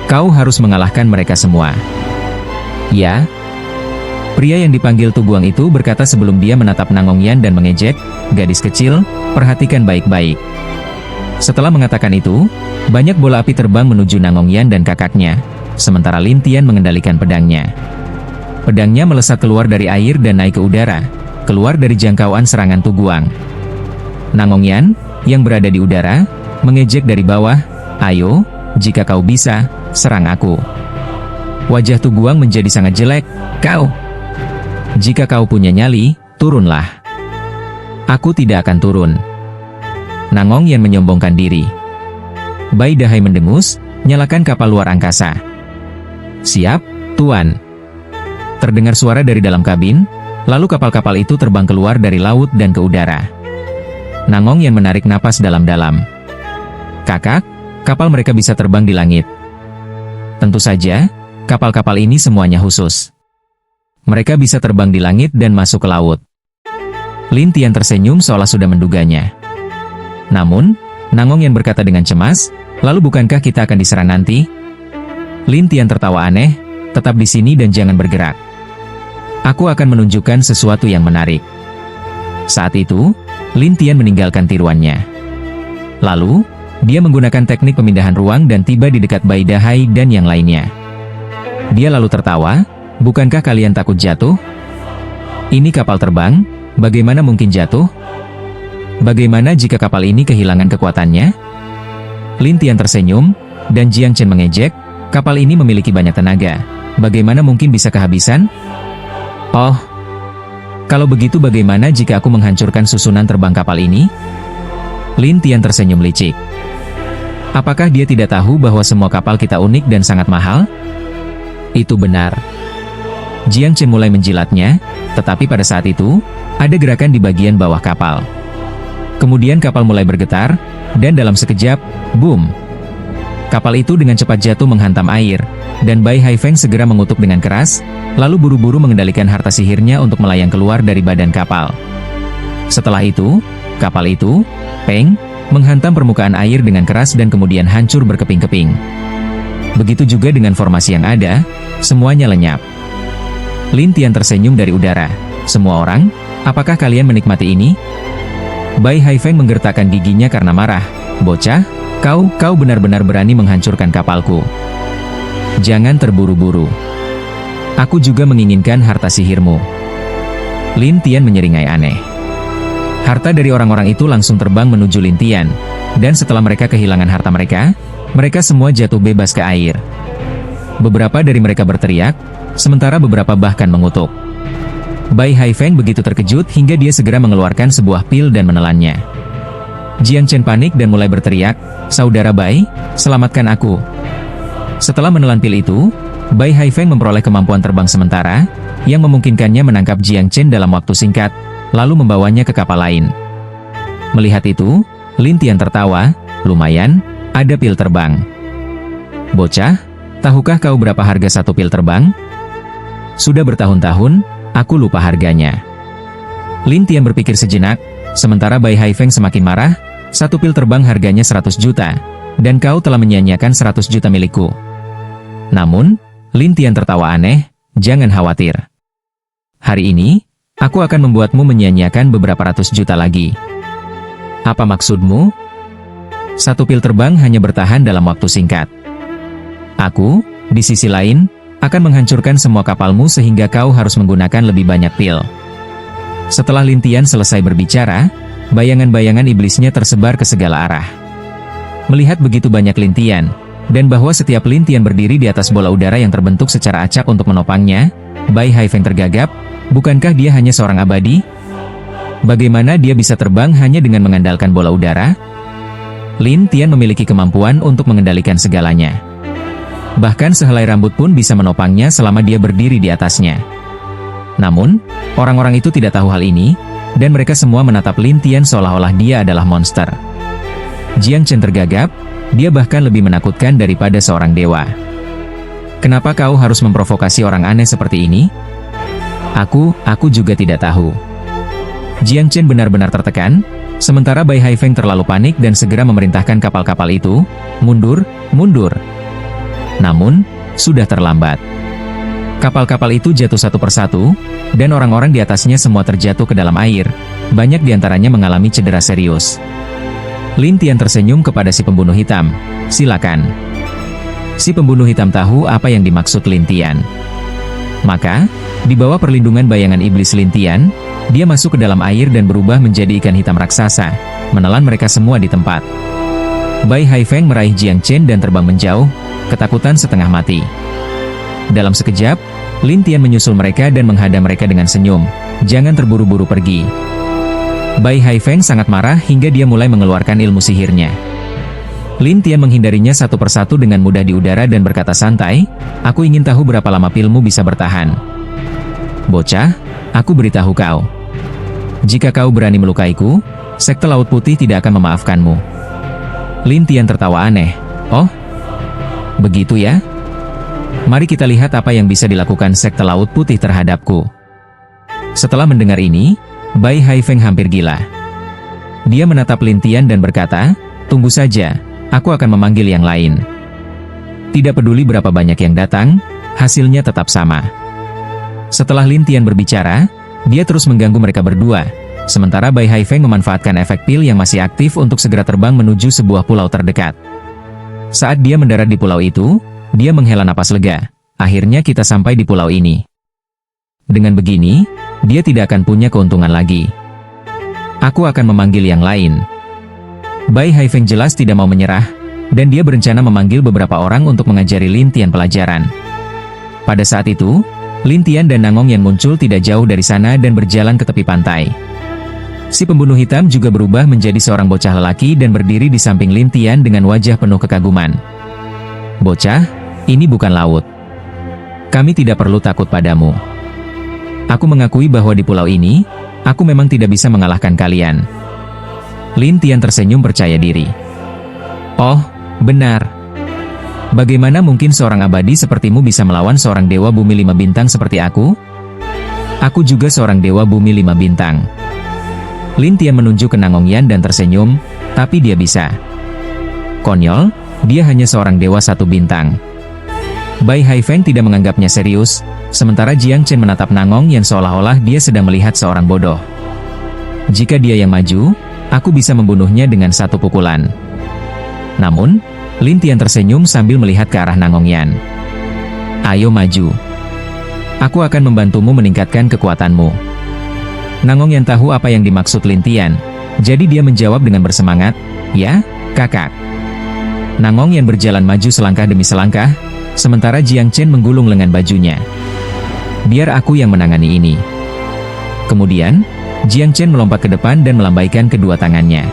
Kau harus mengalahkan mereka semua. Ya. Pria yang dipanggil Tu Guang itu berkata sebelum dia menatap Nangong Yan dan mengejek, gadis kecil, perhatikan baik-baik. Setelah mengatakan itu, banyak bola api terbang menuju Nangong Yan dan kakaknya, sementara Lin Tian mengendalikan pedangnya. Pedangnya melesat keluar dari air dan naik ke udara, keluar dari jangkauan serangan Tu Guang. Nangong Yan, yang berada di udara, mengejek dari bawah, ayo, jika kau bisa, serang aku. Wajah Tu Guang menjadi sangat jelek, kau. Jika kau punya nyali, turunlah. Aku tidak akan turun. Nangong Yan menyombongkan diri. Bai Dahai mendengus, nyalakan kapal luar angkasa. Siap, Tuan. Terdengar suara dari dalam kabin, lalu kapal-kapal itu terbang keluar dari laut dan ke udara. Nangong Yan menarik napas dalam-dalam. Kakak, kapal mereka bisa terbang di langit. Tentu saja, kapal-kapal ini semuanya khusus. Mereka bisa terbang di langit dan masuk ke laut. Lin Tian tersenyum seolah sudah menduganya. Namun, Nangong Yan berkata dengan cemas, lalu bukankah kita akan diserang nanti? Lin Tian tertawa aneh, tetap di sini dan jangan bergerak. Aku akan menunjukkan sesuatu yang menarik. Saat itu, Lin Tian meninggalkan tiruannya. Lalu, dia menggunakan teknik pemindahan ruang dan tiba di dekat Bai Dahai dan yang lainnya. Dia lalu tertawa, bukankah kalian takut jatuh? Ini kapal terbang, bagaimana mungkin jatuh? Bagaimana jika kapal ini kehilangan kekuatannya? Lin Tian tersenyum, dan Jiang Chen mengejek, kapal ini memiliki banyak tenaga. Bagaimana mungkin bisa kehabisan? Oh, kalau begitu bagaimana jika aku menghancurkan susunan terbang kapal ini? Lin Tian tersenyum licik. Apakah dia tidak tahu bahwa semua kapal kita unik dan sangat mahal? Itu benar. Jiang Chen mulai menjilatnya, tetapi pada saat itu, ada gerakan di bagian bawah kapal. Kemudian kapal mulai bergetar, dan dalam sekejap, boom! Kapal itu dengan cepat jatuh menghantam air, dan Bai Haifeng segera mengutuk dengan keras, lalu buru-buru mengendalikan harta sihirnya untuk melayang keluar dari badan kapal. Setelah itu, kapal itu, peng, menghantam permukaan air dengan keras dan kemudian hancur berkeping-keping. Begitu juga dengan formasi yang ada, semuanya lenyap. Lin Tian tersenyum dari udara. Semua orang, apakah kalian menikmati ini? Bai Haifeng menggertakkan giginya karena marah. Bocah, kau benar-benar berani menghancurkan kapalku. Jangan terburu-buru. Aku juga menginginkan harta sihirmu. Lin Tian menyeringai aneh. Harta dari orang-orang itu langsung terbang menuju Lin Tian, dan setelah mereka kehilangan harta mereka, mereka semua jatuh bebas ke air. Beberapa dari mereka berteriak, sementara beberapa bahkan mengutuk. Bai Haifeng begitu terkejut hingga dia segera mengeluarkan sebuah pil dan menelannya. Jiang Chen panik dan mulai berteriak, "Saudara Bai, selamatkan aku." Setelah menelan pil itu, Bai Haifeng memperoleh kemampuan terbang sementara, yang memungkinkannya menangkap Jiang Chen dalam waktu singkat, lalu membawanya ke kapal lain. Melihat itu, Lin Tian tertawa, lumayan, ada pil terbang. Bocah, tahukah kau berapa harga satu pil terbang? Sudah bertahun-tahun, aku lupa harganya. Lin Tian berpikir sejenak, sementara Bai Haifeng semakin marah, satu pil terbang harganya 100 juta, dan kau telah menyia-nyiakan 100 juta milikku. Namun, Lin Tian tertawa aneh, jangan khawatir. Hari ini, aku akan membuatmu menyia-nyiakan beberapa ratus juta lagi. Apa maksudmu? Satu pil terbang hanya bertahan dalam waktu singkat. Aku, di sisi lain, akan menghancurkan semua kapalmu sehingga kau harus menggunakan lebih banyak pil. Setelah Lin Tian selesai berbicara, bayangan-bayangan iblisnya tersebar ke segala arah. Melihat begitu banyak Lin Tian, dan bahwa setiap Lin Tian berdiri di atas bola udara yang terbentuk secara acak untuk menopangnya, Bai Haifeng tergagap, bukankah dia hanya seorang abadi? Bagaimana dia bisa terbang hanya dengan mengandalkan bola udara? Lin Tian memiliki kemampuan untuk mengendalikan segalanya. Bahkan sehelai rambut pun bisa menopangnya selama dia berdiri di atasnya. Namun, orang-orang itu tidak tahu hal ini, dan mereka semua menatap Lin Tian seolah-olah dia adalah monster. Jiang Chen tergagap, dia bahkan lebih menakutkan daripada seorang dewa. Kenapa kau harus memprovokasi orang aneh seperti ini? Aku juga tidak tahu. Jiang Chen benar-benar tertekan, sementara Bai Haifeng terlalu panik dan segera memerintahkan kapal-kapal itu, mundur, mundur. Namun, sudah terlambat. Kapal-kapal itu jatuh satu persatu, dan orang-orang di atasnya semua terjatuh ke dalam air. Banyak diantaranya mengalami cedera serius. Lin Tian tersenyum kepada si pembunuh hitam. Silakan. Si pembunuh hitam tahu apa yang dimaksud Lin Tian. Maka, di bawah perlindungan bayangan iblis Lin Tian, dia masuk ke dalam air dan berubah menjadi ikan hitam raksasa, menelan mereka semua di tempat. Bai Haifeng meraih Jiang Chen dan terbang menjauh, ketakutan setengah mati. Dalam sekejap, Lin Tian menyusul mereka dan menghadang mereka dengan senyum. Jangan terburu-buru pergi. Bai Haifeng sangat marah hingga dia mulai mengeluarkan ilmu sihirnya. Lin Tian menghindarinya satu persatu dengan mudah di udara dan berkata santai, "Aku ingin tahu berapa lama pilmu bisa bertahan." "Bocah, aku beritahu kau. Jika kau berani melukaiku, Sekte Laut Putih tidak akan memaafkanmu." Lin Tian tertawa aneh. "Oh, begitu ya? Mari kita lihat apa yang bisa dilakukan Sekte Laut Putih terhadapku." Setelah mendengar ini, Bai Haifeng hampir gila. Dia menatap Lin Tian dan berkata, "Tunggu saja. Aku akan memanggil yang lain." Tidak peduli berapa banyak yang datang, hasilnya tetap sama. Setelah Lin Tian berbicara, dia terus mengganggu mereka berdua, sementara Bai Haifeng memanfaatkan efek pil yang masih aktif untuk segera terbang menuju sebuah pulau terdekat. Saat dia mendarat di pulau itu, dia menghela napas lega. Akhirnya kita sampai di pulau ini. Dengan begini, dia tidak akan punya keuntungan lagi. Aku akan memanggil yang lain. Bai Haifeng jelas tidak mau menyerah, dan dia berencana memanggil beberapa orang untuk mengajari Lin Tian pelajaran. Pada saat itu, Lin Tian dan Nangong yang muncul tidak jauh dari sana dan berjalan ke tepi pantai. Si pembunuh hitam juga berubah menjadi seorang bocah lelaki dan berdiri di samping Lin Tian dengan wajah penuh kekaguman. "Bocah, ini bukan laut. Kami tidak perlu takut padamu. Aku mengakui bahwa di pulau ini, aku memang tidak bisa mengalahkan kalian." Lin Tian tersenyum percaya diri. "Oh, benar. Bagaimana mungkin seorang abadi sepertimu bisa melawan seorang dewa bumi 5 bintang seperti aku? Aku juga seorang dewa bumi 5 bintang." Lin Tian menunjuk ke Nangong Yan dan tersenyum, "Tapi dia bisa." "Konyol, dia hanya seorang dewa 1 bintang." Bai Haifeng tidak menganggapnya serius, sementara Jiang Chen menatap Nangong Yan seolah-olah dia sedang melihat seorang bodoh. "Jika dia yang maju, aku bisa membunuhnya dengan 1 pukulan." Namun, Lin Tian tersenyum sambil melihat ke arah Nangong Yan. "Ayo maju. Aku akan membantumu meningkatkan kekuatanmu." Nangong Yan tahu apa yang dimaksud Lin Tian, jadi dia menjawab dengan bersemangat, "Ya, kakak." Nangong Yan berjalan maju selangkah demi selangkah, sementara Jiang Chen menggulung lengan bajunya. "Biar aku yang menangani ini." Kemudian, Jiang Chen melompat ke depan dan melambaikan kedua tangannya.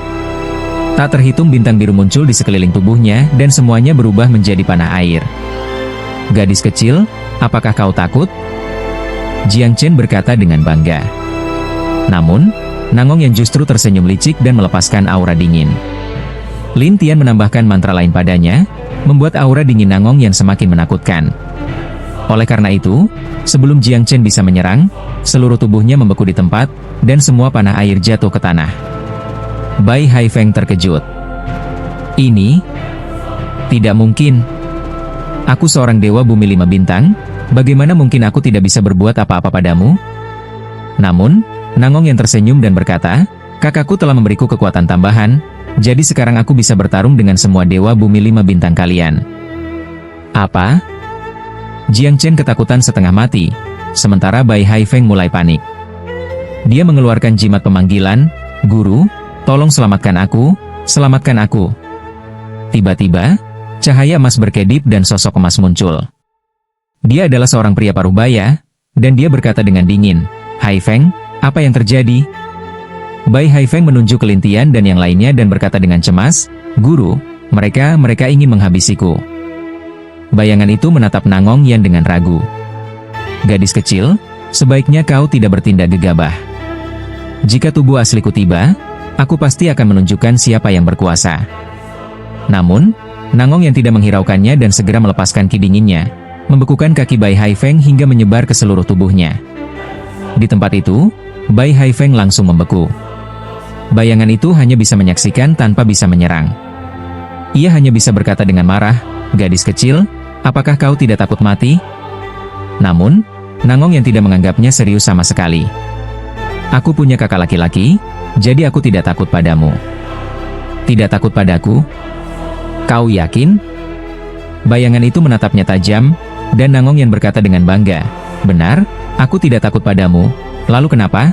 Tak terhitung bintang biru muncul di sekeliling tubuhnya dan semuanya berubah menjadi panah air. "Gadis kecil, apakah kau takut?" Jiang Chen berkata dengan bangga. Namun, Nangong yang justru tersenyum licik dan melepaskan aura dingin. Lin Tian menambahkan mantra lain padanya, membuat aura dingin Nangong yang semakin menakutkan. Oleh karena itu, sebelum Jiang Chen bisa menyerang, seluruh tubuhnya membeku di tempat, dan semua panah air jatuh ke tanah. Bai Haifeng terkejut. "Ini tidak mungkin. Aku seorang dewa bumi 5 bintang, bagaimana mungkin aku tidak bisa berbuat apa-apa padamu?" Namun, Nangong yang tersenyum dan berkata, "Kakakku telah memberiku kekuatan tambahan, jadi sekarang aku bisa bertarung dengan semua dewa bumi 5 bintang kalian." "Apa?" Jiang Chen ketakutan setengah mati, sementara Bai Haifeng mulai panik. Dia mengeluarkan jimat pemanggilan, "Guru, tolong selamatkan aku, selamatkan aku." Tiba-tiba, cahaya emas berkedip dan sosok emas muncul. Dia adalah seorang pria parubaya, dan dia berkata dengan dingin, "Haifeng, apa yang terjadi?" Bai Haifeng menunjuk ke Lin Tian dan yang lainnya dan berkata dengan cemas, "Guru, mereka ingin menghabisiku." Bayangan itu menatap Nangong Yan dengan ragu. "Gadis kecil, sebaiknya kau tidak bertindak gegabah. Jika tubuh asliku tiba, aku pasti akan menunjukkan siapa yang berkuasa." Namun, Nangong yang tidak menghiraukannya dan segera melepaskan ki dinginnya, membekukan kaki Bai Haifeng hingga menyebar ke seluruh tubuhnya. Di tempat itu, Bai Haifeng langsung membeku. Bayangan itu hanya bisa menyaksikan tanpa bisa menyerang. Ia hanya bisa berkata dengan marah, "Gadis kecil, apakah kau tidak takut mati?" Namun, Nangong yang tidak menganggapnya serius sama sekali. "Aku punya kakak laki-laki, jadi aku tidak takut padamu." "Tidak takut padaku? Kau yakin?" Bayangan itu menatapnya tajam, dan Nangong yang berkata dengan bangga, "Benar, aku tidak takut padamu. Lalu kenapa?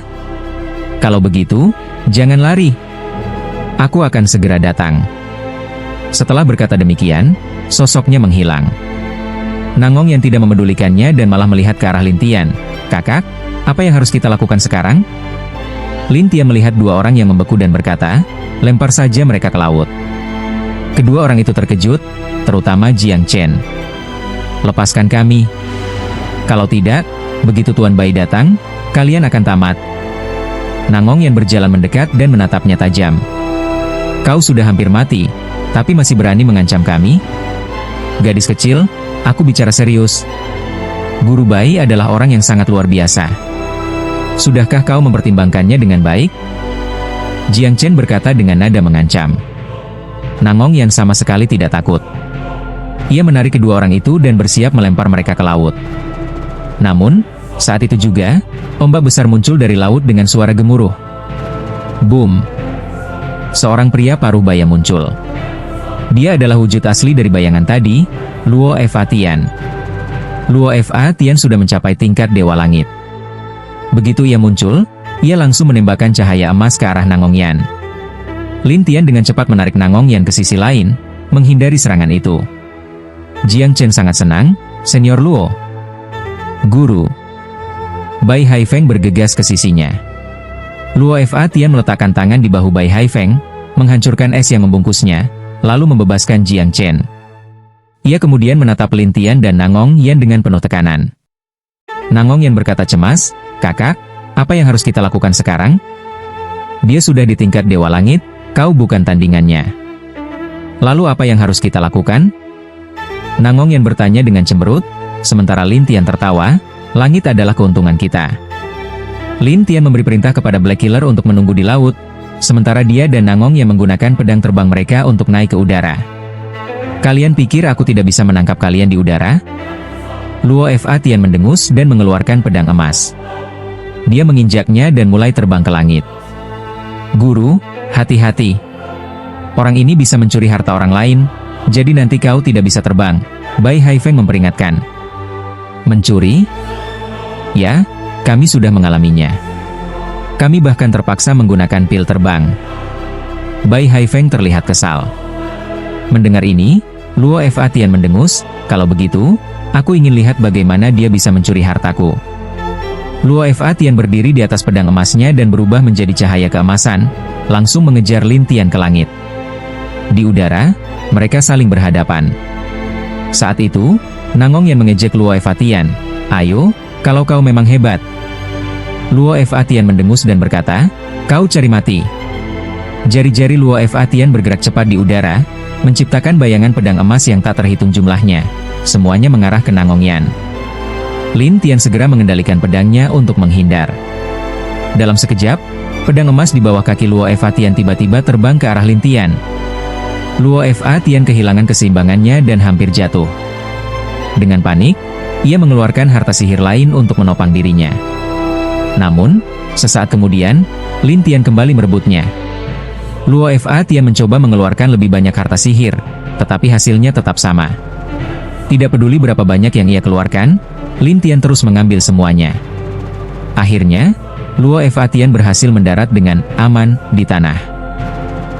Kalau begitu, jangan lari. Aku akan segera datang." Setelah berkata demikian, sosoknya menghilang. Nangong yang tidak memedulikannya dan malah melihat ke arah Lin Tian. "Kakak, apa yang harus kita lakukan sekarang?" Lin Tian melihat dua orang yang membeku dan berkata, "Lempar saja mereka ke laut." Kedua orang itu terkejut, terutama Jiang Chen. Lepaskan kami. Kalau tidak, begitu Tuan Bai datang, kalian akan tamat. Nangong yang berjalan mendekat dan menatapnya tajam. Kau sudah hampir mati, tapi masih berani mengancam kami? Gadis kecil, aku bicara serius. Guru Bai adalah orang yang sangat luar biasa. Sudahkah kau mempertimbangkannya dengan baik? Jiang Chen berkata dengan nada mengancam. Nangong yang sama sekali tidak takut. Ia menarik kedua orang itu dan bersiap melempar mereka ke laut. Namun, saat itu juga, ombak besar muncul dari laut dengan suara gemuruh. Boom! Seorang pria paruh baya muncul. Dia adalah wujud asli dari bayangan tadi, Luo Fa Tian. Luo Fa Tian sudah mencapai tingkat Dewa Langit. Begitu ia muncul, ia langsung menembakkan cahaya emas ke arah Nangong Yan. Lin Tian dengan cepat menarik Nangong Yan ke sisi lain, menghindari serangan itu. Jiang Chen sangat senang, Senior Luo. Guru. Bai Haifeng bergegas ke sisinya. Luo Fa Tian meletakkan tangan di bahu Bai Haifeng, menghancurkan es yang membungkusnya, lalu membebaskan Jiang Chen. Ia kemudian menatap Lin Tian dan Nangong Yan dengan penuh tekanan. Nangong Yan berkata cemas, "Kakak, apa yang harus kita lakukan sekarang? Dia sudah di tingkat Dewa Langit, kau bukan tandingannya. Lalu apa yang harus kita lakukan?" Nangong Yan bertanya dengan cemberut, sementara Lin Tian tertawa, "Langit adalah keuntungan kita." Lin Tian memberi perintah kepada Black Killer untuk menunggu di laut, sementara dia dan Nangong Yan menggunakan pedang terbang mereka untuk naik ke udara. "Kalian pikir aku tidak bisa menangkap kalian di udara?" Luo Fa Tian mendengus dan mengeluarkan pedang emas. Dia menginjaknya dan mulai terbang ke langit. "Guru, hati-hati. Orang ini bisa mencuri harta orang lain, jadi nanti kau tidak bisa terbang," Bai Haifeng memperingatkan. "Mencuri? Ya, kami sudah mengalaminya. Kami bahkan terpaksa menggunakan pil terbang." Bai Haifeng terlihat kesal. Mendengar ini, Luo Fa Tian mendengus, "Kalau begitu, aku ingin lihat bagaimana dia bisa mencuri hartaku." Luo Fa Tian berdiri di atas pedang emasnya dan berubah menjadi cahaya keemasan, langsung mengejar Lin Tian ke langit. Di udara, mereka saling berhadapan. Saat itu, Nangong Yan mengejek Luo Fa Tian, "Ayo, kalau kau memang hebat." Luo Fa Tian mendengus dan berkata, "Kau cari mati." Jari-jari Luo Fa Tian bergerak cepat di udara, menciptakan bayangan pedang emas yang tak terhitung jumlahnya. Semuanya mengarah ke Nangong Yan. Lin Tian segera mengendalikan pedangnya untuk menghindar. Dalam sekejap, pedang emas di bawah kaki Luo Fa Tian tiba-tiba terbang ke arah Lin Tian. Luo Fa Tian kehilangan keseimbangannya dan hampir jatuh. Dengan panik, ia mengeluarkan harta sihir lain untuk menopang dirinya. Namun, sesaat kemudian, Lin Tian kembali merebutnya. Luo Fa Tian mencoba mengeluarkan lebih banyak harta sihir, tetapi hasilnya tetap sama. Tidak peduli berapa banyak yang ia keluarkan, Lin Tian terus mengambil semuanya. Akhirnya, Luo Fa Tian berhasil mendarat dengan aman di tanah.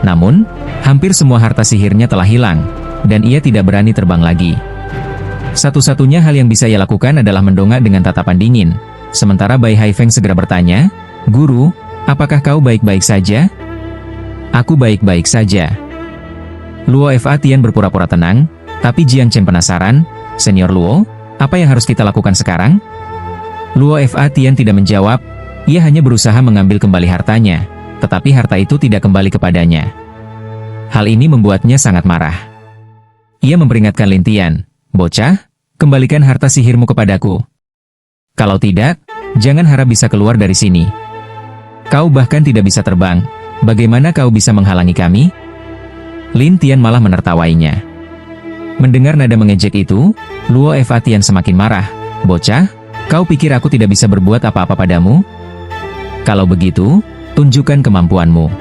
Namun, hampir semua harta sihirnya telah hilang, dan ia tidak berani terbang lagi. Satu-satunya hal yang bisa ia lakukan adalah mendongak dengan tatapan dingin. Sementara Bai Haifeng segera bertanya, "Guru, apakah kau baik-baik saja?" "Aku baik-baik saja." Luo Fa Tian berpura-pura tenang, tapi Jiang Chen penasaran, "Senior Luo, apa yang harus kita lakukan sekarang?" Luo Fa Tian tidak menjawab, ia hanya berusaha mengambil kembali hartanya, tetapi harta itu tidak kembali kepadanya. Hal ini membuatnya sangat marah. Ia memperingatkan Lin Tian, "Bocah, kembalikan harta sihirmu kepadaku. Kalau tidak, jangan harap bisa keluar dari sini. Kau bahkan tidak bisa terbang, bagaimana kau bisa menghalangi kami?" Lin Tian malah menertawainya. Mendengar nada mengejek itu, Luo Fa Tian semakin marah, "Bocah, kau pikir aku tidak bisa berbuat apa-apa padamu? Kalau begitu, tunjukkan kemampuanmu."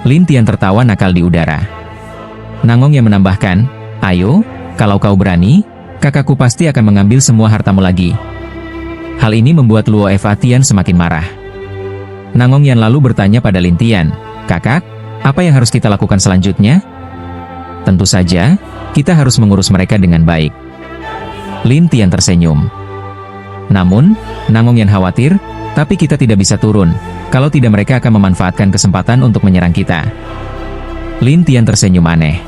Lin Tian tertawa nakal di udara. Nangong yang menambahkan, "Ayo, kalau kau berani, kakakku pasti akan mengambil semua hartamu lagi." Hal ini membuat Luo Fa Tian semakin marah. Nangong Yan lalu bertanya pada Lin Tian, "Kakak, apa yang harus kita lakukan selanjutnya?" "Tentu saja, kita harus mengurus mereka dengan baik." Lin Tian tersenyum. "Namun, Nangong Yan khawatir, tapi kita tidak bisa turun, kalau tidak mereka akan memanfaatkan kesempatan untuk menyerang kita." Lin Tian tersenyum aneh.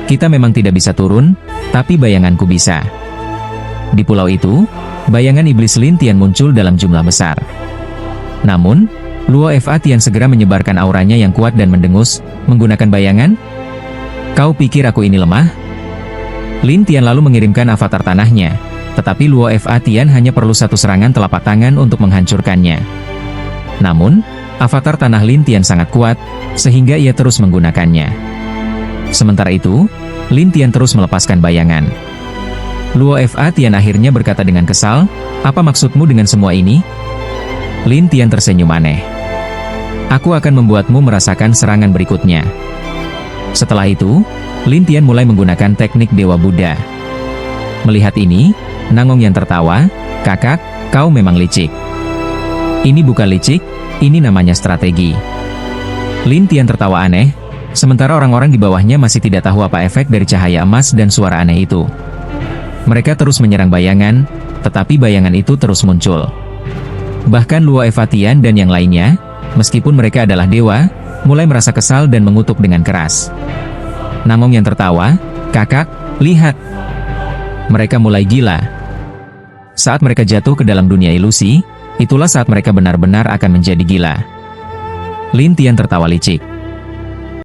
Kita memang tidak bisa turun, tapi bayanganku bisa. Di pulau itu, bayangan iblis Lin Tian muncul dalam jumlah besar. Namun, Luo Fa Tian segera menyebarkan auranya yang kuat dan mendengus, menggunakan bayangan. Kau pikir aku ini lemah? Lin Tian lalu mengirimkan avatar tanahnya, tetapi Luo Fa Tian hanya perlu satu serangan telapak tangan untuk menghancurkannya. Namun, avatar tanah Lin Tian sangat kuat, sehingga ia terus menggunakannya. Sementara itu, Lin Tian terus melepaskan bayangan. Luo Fa Tian akhirnya berkata dengan kesal, "Apa maksudmu dengan semua ini?" Lin Tian tersenyum aneh. "Aku akan membuatmu merasakan serangan berikutnya." Setelah itu, Lin Tian mulai menggunakan teknik Dewa Buddha. Melihat ini, Nangong yang tertawa, "Kakak, kau memang licik." "Ini bukan licik, ini namanya strategi." Lin Tian tertawa aneh, sementara orang-orang di bawahnya masih tidak tahu apa efek dari cahaya emas dan suara aneh itu. Mereka terus menyerang bayangan, tetapi bayangan itu terus muncul. Bahkan Luo Fa Tian dan yang lainnya, meskipun mereka adalah dewa, mulai merasa kesal dan mengutuk dengan keras. Nangong yang tertawa, "Kakak, lihat." Mereka mulai gila. Saat mereka jatuh ke dalam dunia ilusi, itulah saat mereka benar-benar akan menjadi gila. Lin Tian tertawa licik.